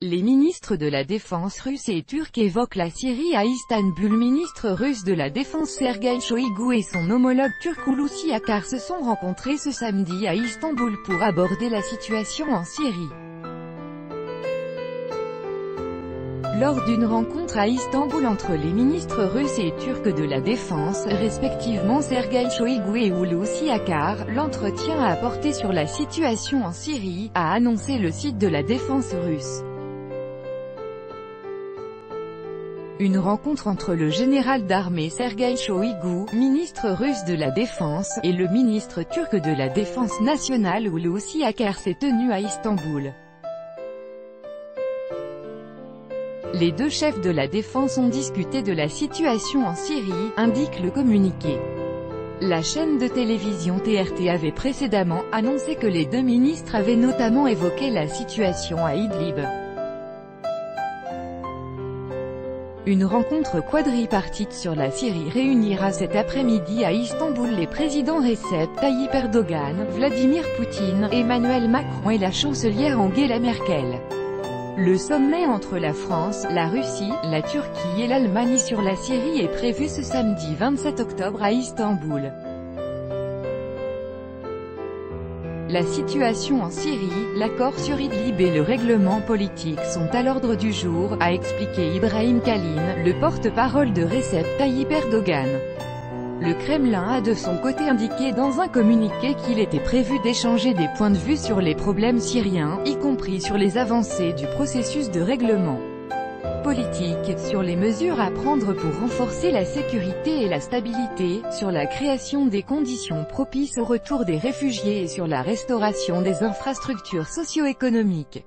Les ministres de la Défense russe et turcs évoquent la Syrie à Istanbul. Ministre russe de la Défense Sergueï Shoïgu et son homologue turc Hulusi Akar se sont rencontrés ce samedi à Istanbul pour aborder la situation en Syrie. Lors d'une rencontre à Istanbul entre les ministres russes et turcs de la Défense, respectivement Sergueï Shoïgu et Hulusi Akar, l'entretien a porté sur la situation en Syrie, a annoncé le site de la défense russe. Une rencontre entre le général d'armée Sergueï Shoïgu, ministre russe de la Défense, et le ministre turc de la Défense nationale Hulusi Akar s'est tenue à Istanbul. Les deux chefs de la défense ont discuté de la situation en Syrie, indique le communiqué. La chaîne de télévision TRT avait précédemment annoncé que les deux ministres avaient notamment évoqué la situation à Idlib. Une rencontre quadripartite sur la Syrie réunira cet après-midi à Istanbul les présidents Recep Tayyip Erdogan, Vladimir Poutine, Emmanuel Macron et la chancelière Angela Merkel. Le sommet entre la France, la Russie, la Turquie et l'Allemagne sur la Syrie est prévu ce samedi 27 octobre à Istanbul. La situation en Syrie, l'accord sur Idlib et le règlement politique sont à l'ordre du jour, a expliqué Ibrahim Kalin, le porte-parole de Recep Tayyip Erdogan. Le Kremlin a de son côté indiqué dans un communiqué qu'il était prévu d'échanger des points de vue sur les problèmes syriens, y compris sur les avancées du processus de règlement politique, sur les mesures à prendre pour renforcer la sécurité et la stabilité, sur la création des conditions propices au retour des réfugiés et sur la restauration des infrastructures socio-économiques.